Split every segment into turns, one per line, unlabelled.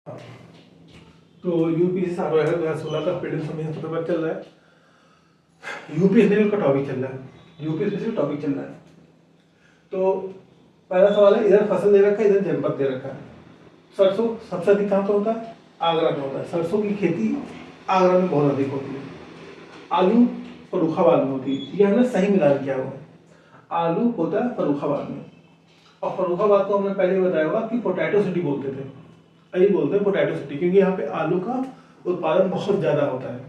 हाँ, तो यूपीएससी 2016 का प्रीलिम्स मेंस पेपर चल रहा है। यूपीएससी का टॉपिक चल रहा है, यूपीएससी का टॉपिक चल रहा है। तो पहला सवाल है, इधर फसल दे रखा है, इधर जनपद दे रखा है। सरसों सबसे अधिक कहाँ पर होता है? आगरा में होता है। सरसों की खेती आगरा में बहुत अधिक होती है। आलू फर्रुखाबाद में होती है। ये हमने सही मिलान किया हुआ है। आलू होता है फर्रुखाबाद में, और फर्रुखाबाद को हमने पहले बताया होगा कि पोटैटो सिटी बोलते थे। यही बोलते हैं पोटैटो सिटी, क्योंकि यहाँ पे आलू का उत्पादन बहुत ज़्यादा होता है।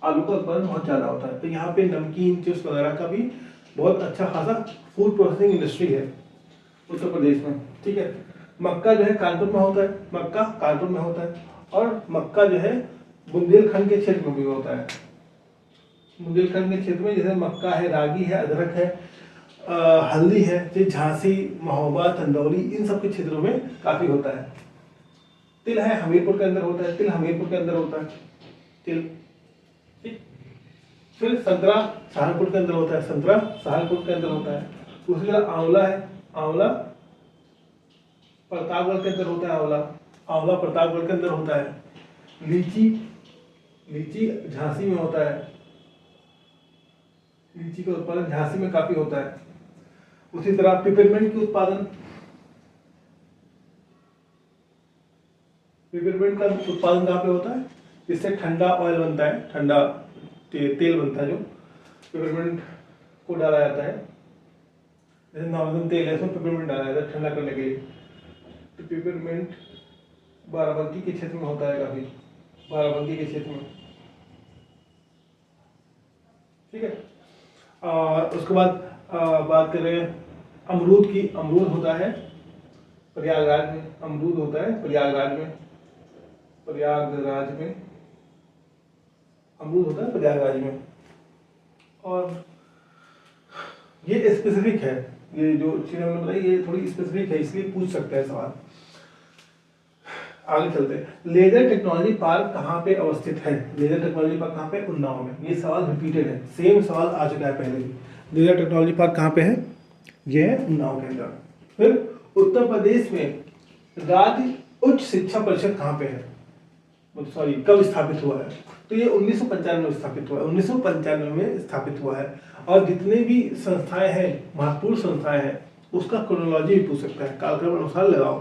आलू का उत्पादन बहुत ज़्यादा होता है, तो यहाँ पे नमकीन चिप्स वगैरह का भी बहुत अच्छा खासा फूड प्रोसेसिंग इंडस्ट्री है उत्तर प्रदेश में। ठीक है। मक्का जो है कानपुर में होता है, मक्का कानपुर में होता है, और मक्का जो है बुंदेलखंड के क्षेत्र में भी होता है। बुंदेलखंड के क्षेत्र में जैसे मक्का है, रागी है, अदरक है, हल्दी है, जैसे झांसी, महोबा, चंदौली, इन सब के क्षेत्रों में काफ़ी होता है। तिल है, हमीरपुर के अंदर होता है। तिल हमीरपुर के अंदर होता है, तिल। ठीक। फिर संतरा सहारनपुर के अंदर होता है, संतरा सहारनपुर के अंदर होता है। उसी तरह आंवला है, आंवला प्रतापगढ़ के अंदर होता है। आंवला आंवला प्रतापगढ़ के अंदर होता है। लीची लीची झांसी में होता है। लीची का उत्पादन झांसी में काफी होता है। उसी तरह पिपरमेंट की उत्पादन, पिपरमेंट का उत्पादन कहाँ पे होता है? इससे ठंडा ऑयल बनता है, ठंडा तेल बनता है, जो पिपरमेंट को डाला जाता है। जैसे नॉर्मल तेल है, उसमें पिपरमेंट डाला जाता है ठंडा करने के लिए। तो पिपरमेंट बाराबंकी के क्षेत्र में होता है, काफी बाराबंकी के क्षेत्र में। ठीक है। और उसके बाद बात करें अमरूद की। अमरूद होता है प्रयागराज में, अमरूद होता है प्रयागराज में, प्रयागराज में अमरूद होता है प्रयागराज में। और ये स्पेसिफिक है, ये जो चीज़ हमने बताई ये थोड़ी स्पेसिफिक है, इसलिए पूछ सकते हैं सवाल। आगे चलते हैं। लेजर टेक्नोलॉजी पार्क कहाँ पे अवस्थित है? लेजर टेक्नोलॉजी पार्क कहाँ पे? उन्नाव में। ये सवाल रिपीटेड है, सेम सवाल आ चुका है पहले भी। लेजर टेक्नोलॉजी पार्क कहाँ पे है? ये है उन्नाव के अंदर। फिर उत्तर प्रदेश में राज्य उच्च शिक्षा परिषद कहाँ पे है? सॉरी, कब स्थापित हुआ है? तो ये 1995 में स्थापित हुआ है। 1995 में स्थापित हुआ है। और जितने भी संस्थाएं हैं, महत्वपूर्ण संस्थाएं हैं, उसका क्रोनोलॉजी भी पूछ सकता है। कालक्रम अनुसार लगाओ,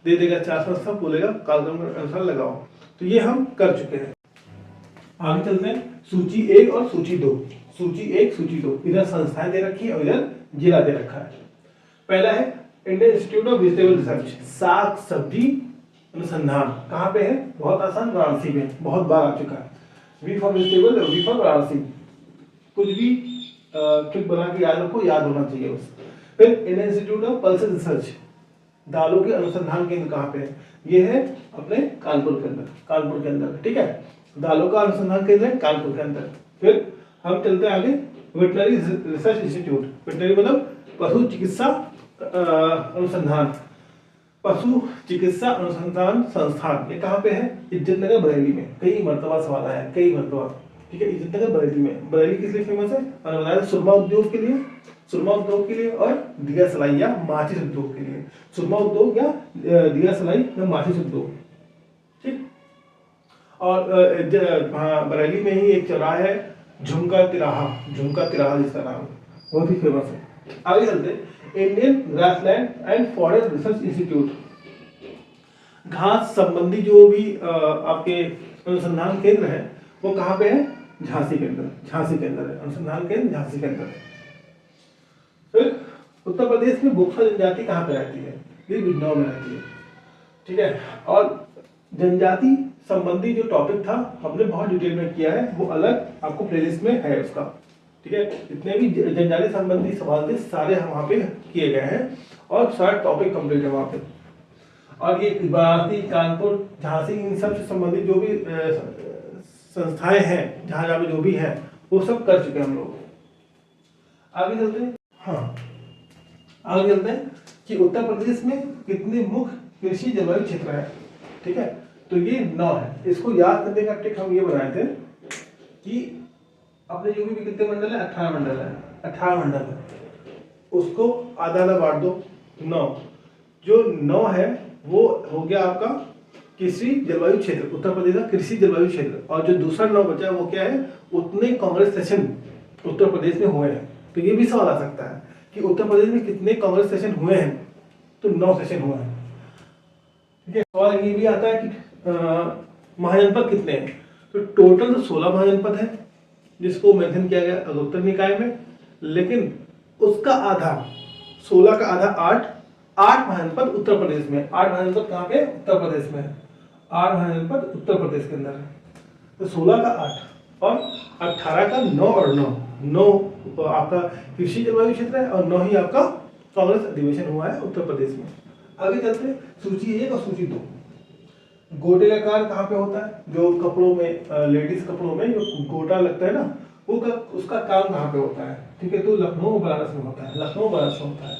दे देगा 4 संस्था, बोलेगा कालक्रम अनुसार लगाओ। तो ये हम कर चुके हैं। आगे चलते हैं। सूची 1 और सूची 2। सूची 1 सूची 2, इधर संस्थाएं दे रखी है और इधर जिला दे रखा है। पहला है Indian institute of vegetable research, साग सब्जी अनुसंधान। कहाँ पे है? बहुत आसान, वाराणसी में। बहुत बार आ चुका है। V for vegetable, V for Varanasi. कुछ भी ट्रिक बना के याद रखो, याद होना चाहिए बस। फिर Indian institute of pulses research, दालों के अनुसंधान केंद्र कहाँ पे है? ये है अपने कानपुर के अंदर, कानपुर के अंदर। ठीक है। दालों का अनुसंधान केंद्र है कानपुर के अंदर। फिर हम चलते हैं आगे। वेटनरी रिसर्च इंस्टीट्यूट, वेटनरी मतलब पशु चिकित्सा अनुसंधान, पशु चिकित्सा अनुसंधान संस्थान। ये कहाँ पे है? इज्जतनगर बरेली में। कई मरतबा सवाल आया है, कई मरतबा। ठीक है। इज्जतनगर बरेली में। बरेली किस लिए फेमस है? मैंने बताया सुरमा उद्योग के लिए, सुरमा उद्योग के लिए, और दिया सलाई या माचिस उद्योग के लिए। सुरमा उद्योग या दिया सलाई या माचिस उद्योग। ठीक। और बरेली में ही एक चौराहा है, झुमका तिराहा, झुमका तिराहा जिसका नाम, बहुत ही फेमस है। आगे चलते। Indian grassland and forest research institute, घास संबंधी जो भी आपके अनुसंधान केंद्र है वो कहाँ पे है? झांसी के अंदर, झांसी के अंदर है अनुसंधान केंद्र, झांसी के अंदर। फिर उत्तर प्रदेश में बोक्सा जनजाति कहाँ पे रहती है? ये बिजनौर में रहती है। ठीक है। और जनजाति संबंधी जो टॉपिक था हमने बहुत डिटेल में किया है, वो अलग आपको प्लेलिस्ट में है उसका। ठीक है। जितने भी जनजाति संबंधी सवाल थे सारे हम वहाँ पे किए गए हैं, और सारा टॉपिक कंप्लीट है वहाँ पे। और ये वाराणसी, कानपुर, झांसी, इन सब से संबंधित जो भी संस्थाएं हैं, जहाँ जहाँ पे जो भी है, वो सब कर चुके हैं हम लोग। आगे चलते हैं। हाँ, आगे चलते हैं कि उत्तर प्रदेश में कितने मुख्य कृषि जलवायु क्षेत्र है। ठीक है। तो ये 9 है। इसको याद करने का ट्रिक हम ये बनाए थे कि अपने जो भी कितने मंडल है? 18 मंडल है, 18 मंडल है, उसको आधा आधा बांट दो। 9, जो 9 है वो हो गया आपका कृषि जलवायु क्षेत्र, उत्तर प्रदेश का कृषि जलवायु क्षेत्र। और जो दूसरा 9 बचा वो क्या है, उतने कांग्रेस सेशन उत्तर प्रदेश में हुए हैं। तो ये भी सवाल आ सकता है कि उत्तर प्रदेश में कितने कांग्रेस सेशन हुए हैं, तो 9 सेशन हुए हैं। ठीक है, सवाल ये भी आता है कि महाजनपद कितने हैं, तो टोटल 16 महाजनपद है जिसको मेंशन किया गया अगोत्तर निकाय में, लेकिन उसका आधा 16 का आधा 8 महाजनपद उत्तर प्रदेश में। 8 महाजनपद कहाँ पे, उत्तर प्रदेश में है। 8 महाजनपद उत्तर प्रदेश के अंदर है, तो 16 का 8 और 18 का 9 और 9 आपका कृषि जलवायु क्षेत्र है और 9 ही आपका कांग्रेस अधिवेशन हुआ है उत्तर प्रदेश में। आगे चलते हैं सूची 1 और सूची 2। गोटे का कार्य कहाँ पे होता है, जो कपड़ों में लेडीज कपड़ों में जो गोटा लगता है ना, वो उसका काम कहाँ पे होता है। ठीक है, तो लखनऊ बनारस में होता है, लखनऊ बनारस में होता है।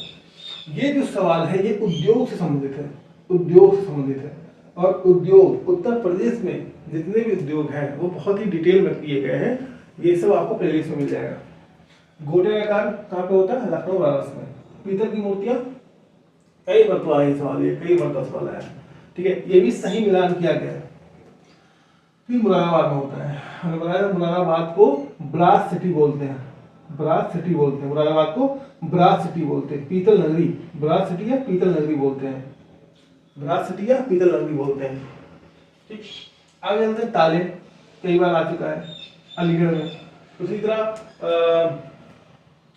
ये जो सवाल है ये उद्योग से संबंधित है, उद्योग से संबंधित है। और उद्योग उत्तर प्रदेश में जितने भी उद्योग हैं वो बहुत ही डिटेल में किए गए हैं, ये सब आपको प्लेलिस्ट में मिल जाएगा। गोटे का कार्य कहाँ पे होता है, लखनऊ बनारस में। पीतल की मूर्तियां, कई मरतबा ये सवाल, ये कई मरतबा सवाल आया। ठीक है, ये भी सही मिलान किया गया है। फिर मुरादाबाद में होता है, मुरादाबाद को ब्रास सिटी बोलते हैं, ब्रास सिटी बोलते हैं, मुरादाबाद को ब्रास सिटी बोलते हैं। पीतल नगरी, ब्रास सिटी या पीतल नगरी बोलते हैं, ब्रास सिटी या पीतल नगरी बोलते हैं। ठीक, आगे चलते हैं ताले, कई बार आ चुका है अलीगढ़ में। उसी तरह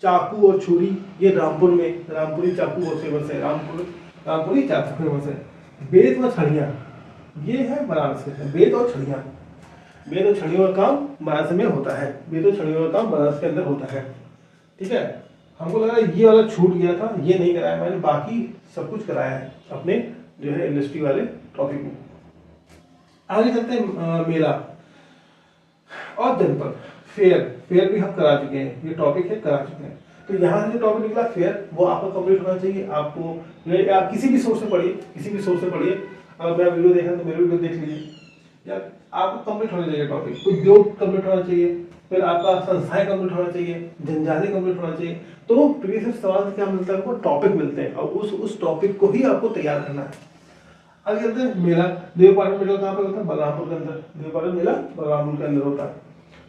चाकू और छुरी, ये रामपुर में, रामपुरी चाकू बहुत फेमस है, रामपुरी चाकू फेमस है। बेत और छड़ियाँ, ये है बनारस के, बेत और छड़ियाँ, बेत और छड़ियों का काम बनारस में होता है, बेत और छड़ियों का काम बनारस के अंदर होता है। ठीक है, हमको लगा ये वाला छूट गया था, ये नहीं कराया मैंने, बाकी सब कुछ कराया है अपने जो है इंडस्ट्री वाले टॉपिक में। आगे चलते हैं मेला और जनपद। फेयर भी हम करा चुके हैं, ये टॉपिक है करा चुके हैं। तो यहाँ से जो टॉपिक निकला फेयर, वो आपका कंप्लीट होना चाहिए। आपको आप किसी भी सोर्स से पढ़िए, किसी भी सोर्स से पढ़िए। अगर मेरा वीडियो देखना तो मेरे वीडियो देख लीजिए, या आपको कंप्लीट होना चाहिए टॉपिक। उद्योग कंप्लीट होना चाहिए, फिर आपका संस्थाएं कंप्लीट होना चाहिए, जनजाति कंप्लीट होना चाहिए। तो प्रीवियस सवाल से क्या मिलता है, आपको टॉपिक मिलते हैं और उस टॉपिक को ही आपको तैयार करना है। आगे चलते हैं मेला। देवपाटन मेला कहाँ पे होता है, बलरामपुर के अंदर। देवपाटन मेला बलरामपुर के अंदर होता है।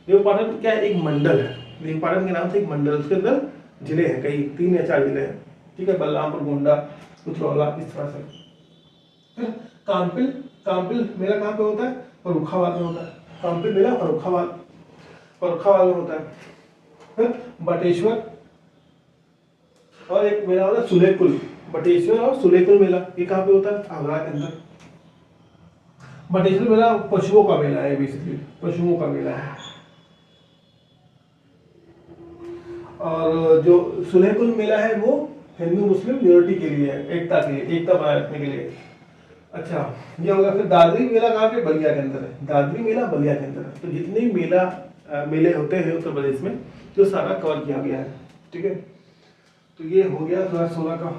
देवपाटन क्या है, एक मंडल है, देवपाटन के नाम से एक मंडल, उसके अंदर जिले हैं, कई 3 या 4 जिले हैं। ठीक है, बलरामपुर, गोंडा, उतरौला, इस तरह से। फिर काम्पिल मेला कहाँ पे होता है, फर्रुखाबाद में होता है। काम्पिल मेला फर्रुखाबाद में होता है। फिर बटेश्वर, और एक मेला होता है सुलेकुल, बटेश्वर और सुलेकुल मेला, ये कहाँ पे होता है, आगरा के अंदर। बटेश्वर मेला पशुओं का मेला है, बेसिकली पशुओं का मेला है। और जो सुलेकुल मेला है वो हिंदू मुस्लिम यूनिटी के लिए है, एकता के लिए, एकता बनाए रखने के लिए। अच्छा, ये होगा। फिर दादरी मेला कहाँ पे, बलिया के अंदर है, दादरी मेला बलिया के अंदर है। तो जितने मेले होते हैं उत्तर प्रदेश में, जो सारा कवर किया गया है। ठीक है, तो ये हो गया 2016 का